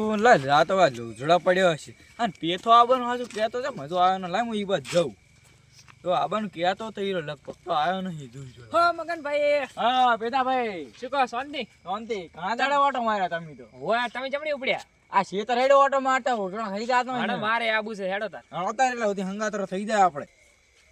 કીધું લા રાતો આ લુજડા પડ્યો હશે અને પેથો આવવાનું હાજુ કહેતો છે મજો આવ્યો ને લાય હું ઈ બાદ જાઉં તો આવવાનું કહેતો તો ઈ લગભગ તો આવ્યો નહીં જોઈ હો મગનભાઈ હા પેદાભાઈ શું કહો શાંતિ ઘણા દાડા ઓટો માર્યા તમે તો હોય તમે જમણી ઉપડ્યા આ શેતર હેડો ઓટો મારતા હોટણ થઈ જાતો હાડો મારે આબુ છે હેડો તાર હતા એટલે સુધી હંગાતરો થઈ જાય આપણે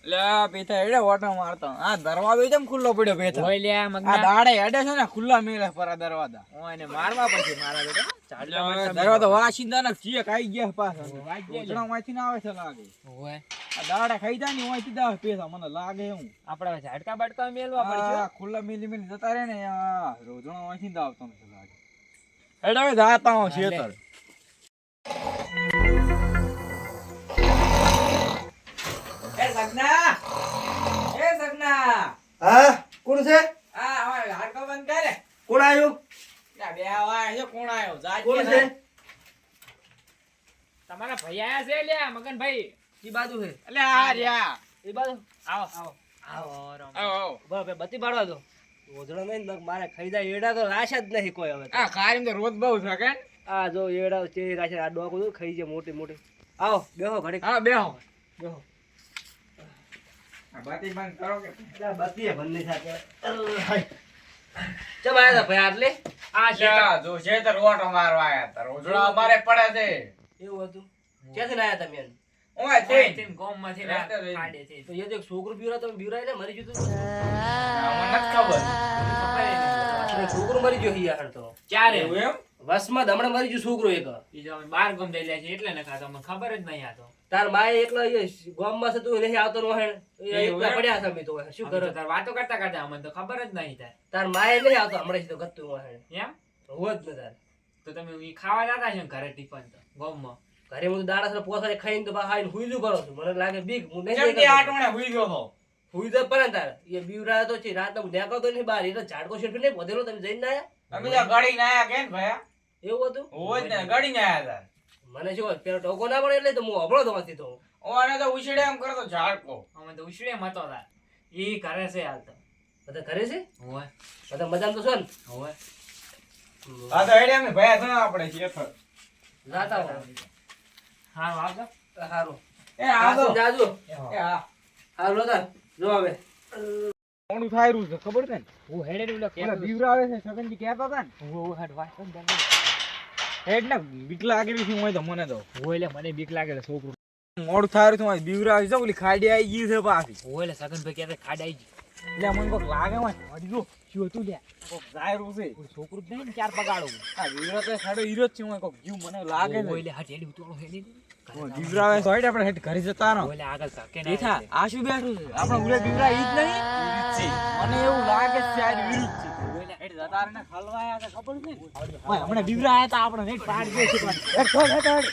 એટલે આ પેથા હેડે ઓટો મારતા આ દરવાજો જેમ ખુલ્લો પડ્યો પેથા હોય લે આ મગના દાડે હેડે છે ને ખુલ્લા મેલે પર આ દરવાજા ઓય ને મારવા પછી મારા બેટા દરવાજો વાસીંદા ને ચીક આવી ગયા પાછા માંથી ના આવે છે લાગે હોય આ દાડા ખાઈ જાય ને ઓયથી દા પેથા મને લાગે હું આપડા ઝાડકા બાડકા મેલવા પડશે ખુલ્લા મેલી મેલી જતા રહે ને આ રોજણો ઓયથી દા આવતો નથી લાગે હેડે હવે જાતા હું શેતર હા કોણ છે બંધ કરે કોણ આવ્યું બે આવા છે કોણ આવ્યો કોણ છે તમારા ભાઈ આયા છે લે મગનભાઈ ઈ બાજુ છે એટલે આ રહ્યા ઈ બાજુ આવો આવો આવો આવો બરાબર બત્તી પાડવા દો ઓજળો નહીં ને મારે ખાઈ જાય એડા તો રાશ જ નહીં કોઈ હવે આ ખારી તો રોજ બહુ છે કે આ જો એડા ચેરી રાશ આ ડોકો તો ખાઈ જાય મોટી મોટી આવો બેહો ઘડી હા બેહો બેહો આ બાતી બંધ કરો કે બત્તી બંધ સાથે ચમ આયા તા ભાઈ આટલે આ જા જો છે તો રોટો મારવા આયા તા રોજડા અમારે પડે છે એવું હતું ક્યાંથી આયા તમે ઓય તે તેમ ગોમ માંથી ખાડે છે તો એ જો છોકરો બીવરા તમે બીવરાય ને મરી જતું મને નથી ખબર છોકરો મરી ગયો હિયા તો ક્યારે એવું એમ વસમાં હમણાં મરી ગયો છોકરો એક ઈ જો અમે બાર ગમ દઈ લે છે એટલે ન ખાતો મને ખબર જ નહીં આતો તાર માએ એકલો ગામમાં છે તું નહીં આવતો નો હે એકલા પડ્યા છે અમે તો શું કરો તાર વાતો કરતા કરતા અમને તો ખબર જ નહીં તાર તાર માએ નહીં આવતો હમણાં તો ગતું હે એમ હોત ને તાર તો તમે ઈ ખાવા જતા છો ને ઘરે ટિફન તો ગોમમાં ઘરે હું તો દાડા સર પોસારે ખાઈને તો બહાર આવીને હુઈ જ કરો છું મને લાગે બીક હું નહીં કેમની આટોણે હુઈ ગયો હો હુઈ તો પડે તાર એ બીવરા તો છે રાત હું નેકળતો નહીં બહાર એ તો ઝાડકો શેઠ નહીં વધેલો તમે જઈને આયા તમે તો ગડી ના આયા કે ભાઈ એવું હતું હોય ને ગડી ના આયા મને શું પેલો ટોકો ના પડે એટલે તો હું અભળો તો નથી તો તા ઓને તો ઉછળે એમ કરતો ઝાડકો અમે તો ઉછળે મતો તાર ઈ કરે છે હાલ તો બધા ઘરે છે હોય બધા મજામાં તો છો ને હોય આ તો હેડે અમે ભયા થા આપણે શેતર જાતા હો હા આવજો હારું એ આ તો જાજો એ આ હારું તાર જો હવે કોણું થાય રહ્યું છે ખબર છે ને હું હેડે ઉલો કે ઓલા બીવરા આવે છે સગનજી કહેતા હતા ને હું હેડ વાસ હેડ ને બીક લાગેલી છે હોય તો મને તો હોય એટલે મને બીક લાગે છે છોકરું મોડું થાય રહ્યું છે બીવરા આવી છે ઓલી ખાડી આવી ગઈ છે પાછી હોય એટલે સગનભાઈ ક્યારે ખાડ આવી ગઈ એટલે મને કોક લાગે હોય અડીજો શું હતું લે કોક જાયરું છે કોઈ છોકરું જ નહીં ને ચાર પગાડું આ બીવરા તો ખાડો હીરો જ છે હોય કોક જીવ મને લાગે છે હોય એટલે હટ હેડી ઉતરો હેડી બીવરા આવે તો હેડ આપણે હેડ ઘરે જતા રહો હોય એટલે આગળ ધકે ના બેઠા આ શું બેઠું છે આપણા ઉલે બીવરા ઈ જ નહીં મને એવું લાગે છે આ વિરુદ્ધ છે હેડ જતા રહીને ખલવાયા કે ખબર છે ઓય હમણાં બીવરા આયા તા આપણે હેડ પાડ દે છે પણ હેડ હેડ